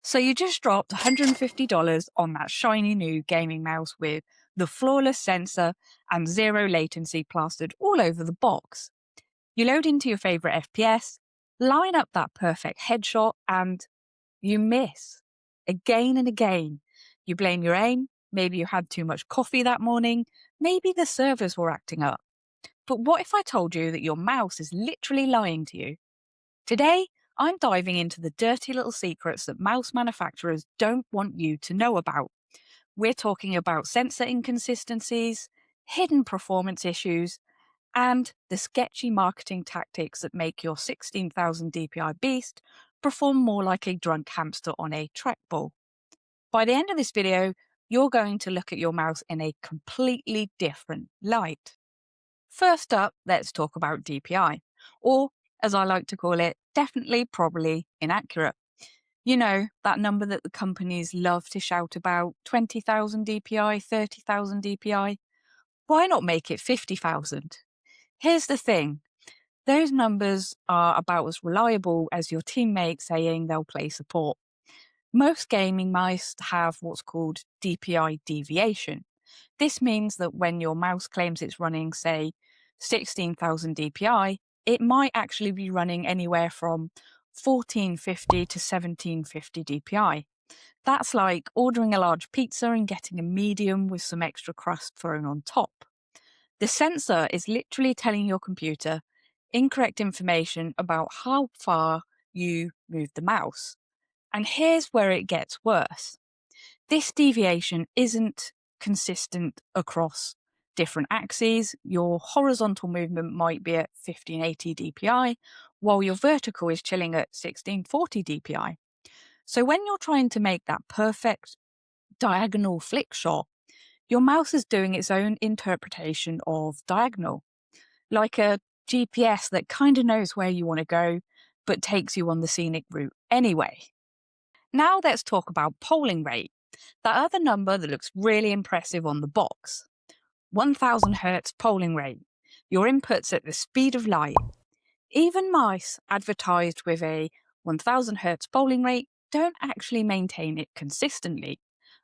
So you just dropped $150 on that shiny new gaming mouse with the flawless sensor and zero latency plastered all over the box. You load into your favorite FPS, line up that perfect headshot, and you miss. Again and again. You blame your aim, maybe you had too much coffee that morning, maybe the servers were acting up. But what if I told you that your mouse is literally lying to you? Today, I'm diving into the dirty little secrets that mouse manufacturers don't want you to know about. We're talking about sensor inconsistencies, hidden performance issues, and the sketchy marketing tactics that make your 16,000 DPI beast perform more like a drunk hamster on a trackball. By the end of this video, you're going to look at your mouse in a completely different light. First up, let's talk about DPI, or as I like to call it, definitely, probably, inaccurate. You know, that number that the companies love to shout about, 20,000 DPI, 30,000 DPI. Why not make it 50,000? Here's the thing. Those numbers are about as reliable as your teammate saying they'll play support. Most gaming mice have what's called DPI deviation. This means that when your mouse claims it's running, say, 16,000 DPI, it might actually be running anywhere from 1450 to 1750 DPI. That's like ordering a large pizza and getting a medium with some extra crust thrown on top. The sensor is literally telling your computer incorrect information about how far you moved the mouse. And here's where it gets worse. This deviation isn't consistent across different axes. Your horizontal movement might be at 1580 DPI, while your vertical is chilling at 1640 DPI. So when you're trying to make that perfect diagonal flick shot, your mouse is doing its own interpretation of diagonal, like a GPS that kind of knows where you want to go, but takes you on the scenic route anyway. Now let's talk about polling rate, that other number that looks really impressive on the box. 1000 Hz polling rate, your input's at the speed of light. Even mice advertised with a 1000 Hz polling rate don't actually maintain it consistently.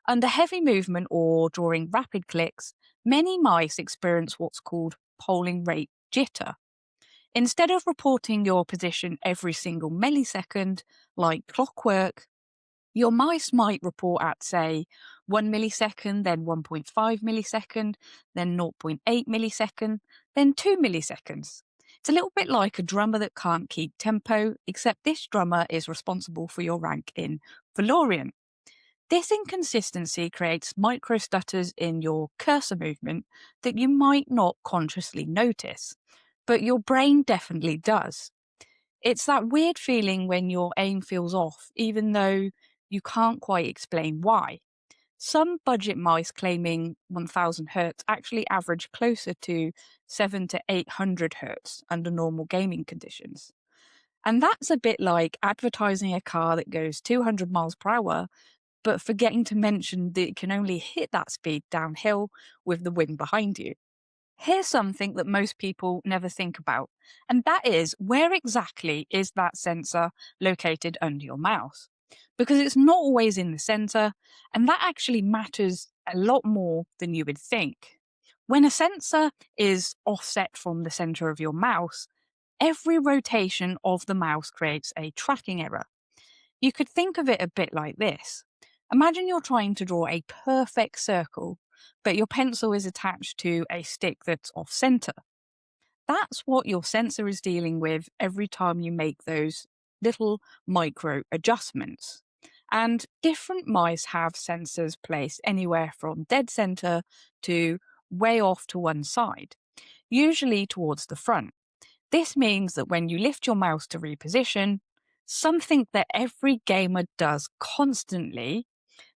Under heavy movement or during rapid clicks, many mice experience what's called polling rate jitter. Instead of reporting your position every single millisecond, like clockwork, your mice might report at, say, 1 millisecond, then 1.5 millisecond, then 0.8 millisecond, then 2 milliseconds. It's a little bit like a drummer that can't keep tempo, except this drummer is responsible for your rank in Valorant. This inconsistency creates micro stutters in your cursor movement that you might not consciously notice, but your brain definitely does. It's that weird feeling when your aim feels off, even though you can't quite explain why. Some budget mice claiming 1000 Hz actually average closer to 7 to 800 Hz under normal gaming conditions. And that's a bit like advertising a car that goes 200 miles per hour, but forgetting to mention that it can only hit that speed downhill with the wind behind you. Here's something that most people never think about, and that is, where exactly is that sensor located under your mouse? Because it's not always in the center, and that actually matters a lot more than you would think. When a sensor is offset from the center of your mouse, every rotation of the mouse creates a tracking error. You could think of it a bit like this. Imagine you're trying to draw a perfect circle, but your pencil is attached to a stick that's off center. That's what your sensor is dealing with every time you make those little micro adjustments. And different mice have sensors placed anywhere from dead center to way off to one side, usually towards the front. This means that when you lift your mouse to reposition, something that every gamer does constantly,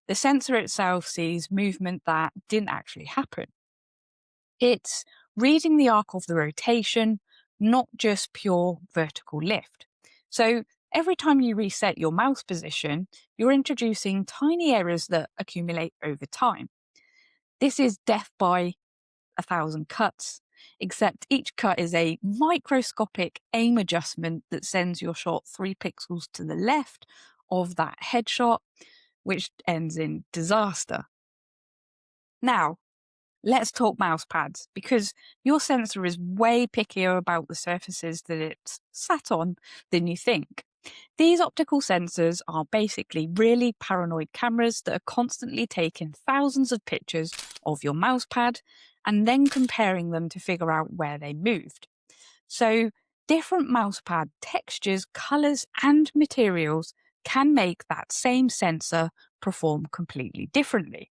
the sensor itself sees movement that didn't actually happen. It's reading the arc of the rotation, not just pure vertical lift. So every time you reset your mouse position, you're introducing tiny errors that accumulate over time. This is death by 1,000 cuts, except each cut is a microscopic aim adjustment that sends your shot 3 pixels to the left of that headshot, which ends in disaster. Now, let's talk mouse pads, because your sensor is way pickier about the surfaces that it's sat on than you think. These optical sensors are basically really paranoid cameras that are constantly taking thousands of pictures of your mouse pad and then comparing them to figure out where they moved. So, different mouse pad textures, colours, and materials can make that same sensor perform completely differently.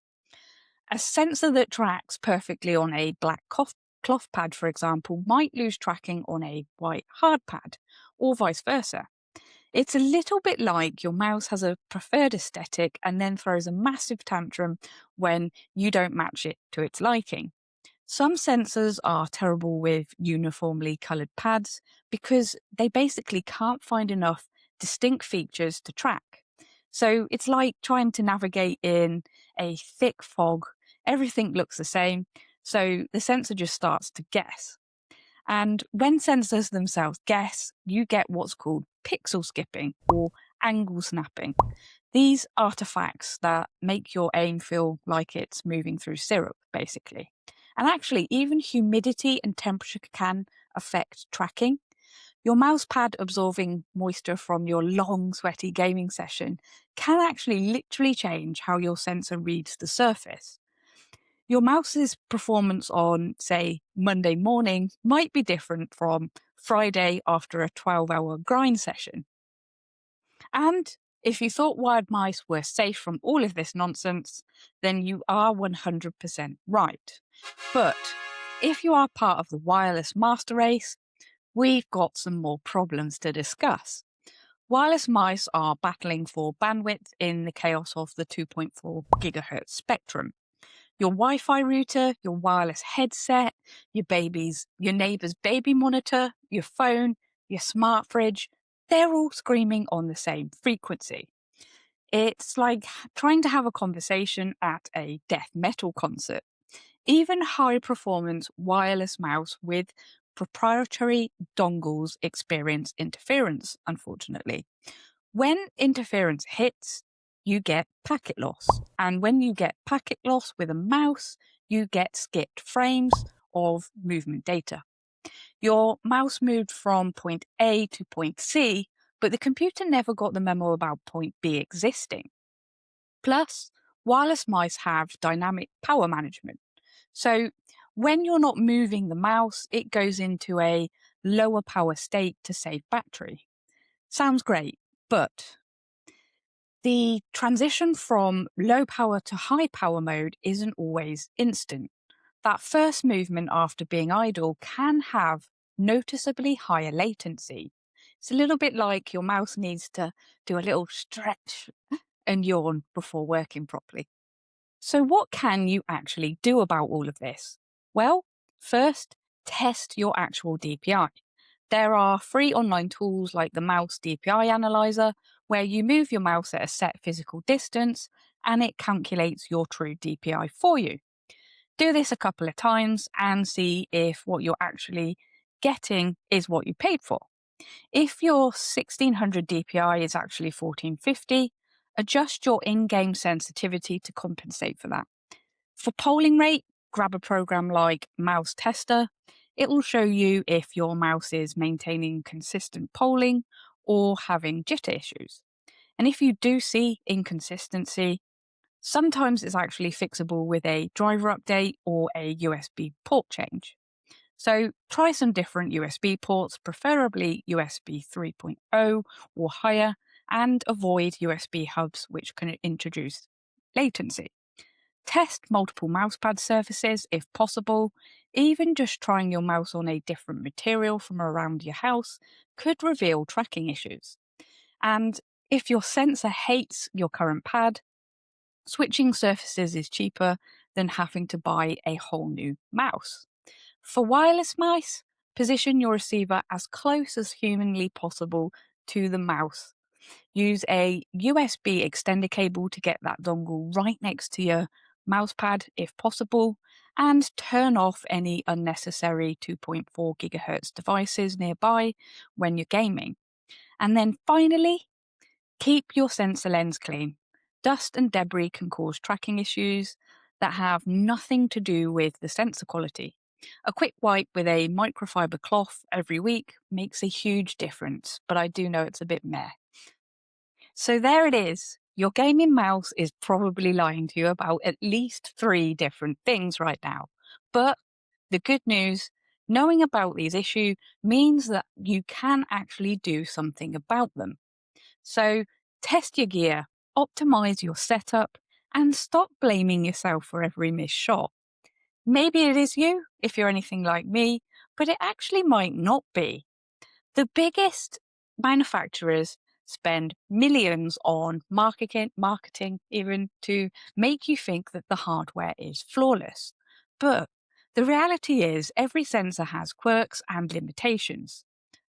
A sensor that tracks perfectly on a black cloth pad, for example, might lose tracking on a white hard pad, or vice versa. It's a little bit like your mouse has a preferred aesthetic and then throws a massive tantrum when you don't match it to its liking. Some sensors are terrible with uniformly coloured pads because they basically can't find enough distinct features to track. So it's like trying to navigate in a thick fog. Everything looks the same, so the sensor just starts to guess. And when sensors themselves guess, you get what's called pixel skipping or angle snapping. These artifacts that make your aim feel like it's moving through syrup, basically. And actually, even humidity and temperature can affect tracking. Your mouse pad absorbing moisture from your long, sweaty gaming session can actually literally change how your sensor reads the surface. Your mouse's performance on, say, Monday morning might be different from Friday after a 12-hour grind session. And if you thought wired mice were safe from all of this nonsense, then you are 100% right. But if you are part of the wireless master race, we've got some more problems to discuss. Wireless mice are battling for bandwidth in the chaos of the 2.4 gigahertz spectrum. Your Wi-Fi router, your wireless headset, your neighbor's baby monitor, your phone, your smart fridge, they're all screaming on the same frequency. It's like trying to have a conversation at a death metal concert. Even high-performance wireless mouse with proprietary dongles experience interference, unfortunately. When interference hits, you get packet loss. And when you get packet loss with a mouse, you get skipped frames of movement data. Your mouse moved from point A to point C, but the computer never got the memo about point B existing. Plus, wireless mice have dynamic power management. So when you're not moving the mouse, it goes into a lower power state to save battery. Sounds great, but the transition from low power to high power mode isn't always instant. That first movement after being idle can have noticeably higher latency. It's a little bit like your mouse needs to do a little stretch and yawn before working properly. So, what can you actually do about all of this? Well, first, test your actual DPI. There are free online tools like the Mouse DPI Analyzer, where you move your mouse at a set physical distance and it calculates your true DPI for you. Do this a couple of times and see if what you're actually getting is what you paid for. If your 1600 DPI is actually 1450, adjust your in-game sensitivity to compensate for that. For polling rate, grab a program like Mouse Tester. It will show you if your mouse is maintaining consistent polling or having jitter issues. And if you do see inconsistency, sometimes it's actually fixable with a driver update or a USB port change. So try some different USB ports, preferably USB 3.0 or higher, and avoid USB hubs which can introduce latency. Test multiple mousepad surfaces if possible. Even just trying your mouse on a different material from around your house could reveal tracking issues. And if your sensor hates your current pad, switching surfaces is cheaper than having to buy a whole new mouse. For wireless mice, position your receiver as close as humanly possible to the mouse. Use a USB extender cable to get that dongle right next to your mousepad if possible, and turn off any unnecessary 2.4 gigahertz devices nearby when you're gaming. And then finally, Keep your sensor lens clean. Dust and debris can cause tracking issues that have nothing to do with the sensor quality. A quick wipe with a microfiber cloth every week makes a huge difference, but I do know it's a bit meh. So there it is. Your gaming mouse is probably lying to you about at least 3 different things right now. But the good news, knowing about these issues means that you can actually do something about them. So test your gear, optimize your setup, and stop blaming yourself for every missed shot. Maybe it is you if you're anything like me, but it actually might not be. The biggest manufacturers spend millions on marketing even to make you think that the hardware is flawless. But the reality is every sensor has quirks and limitations.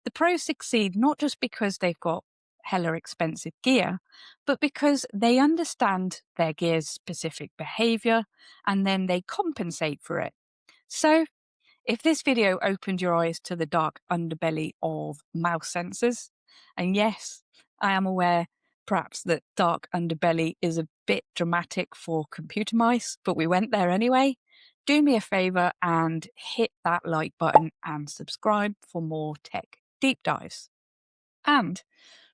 The pros succeed not just because they've got hella expensive gear, but because they understand their gear's specific behavior and then they compensate for it. So if this video opened your eyes to the dark underbelly of mouse sensors, and yes, I am aware perhaps that dark underbelly is a bit dramatic for computer mice, but we went there anyway. Do me a favor and hit that like button and subscribe for more tech deep dives. And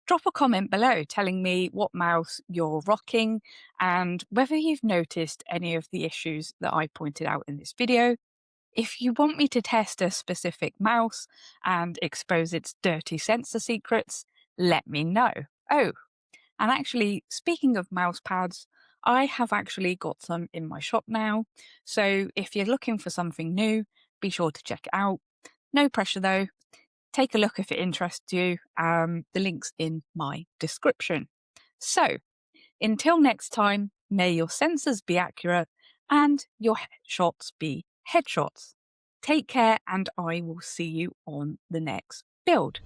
drop a comment below telling me what mouse you're rocking and whether you've noticed any of the issues that I pointed out in this video. If you want me to test a specific mouse and expose its dirty sensor secrets, let me know. Oh, and actually, speaking of mouse pads, I have actually got some in my shop now. So if you're looking for something new, be sure to check it out. No pressure though. Take a look if it interests you. The link's in my description. So until next time, may your sensors be accurate and your headshots be headshots. Take care, and I will see you on the next build.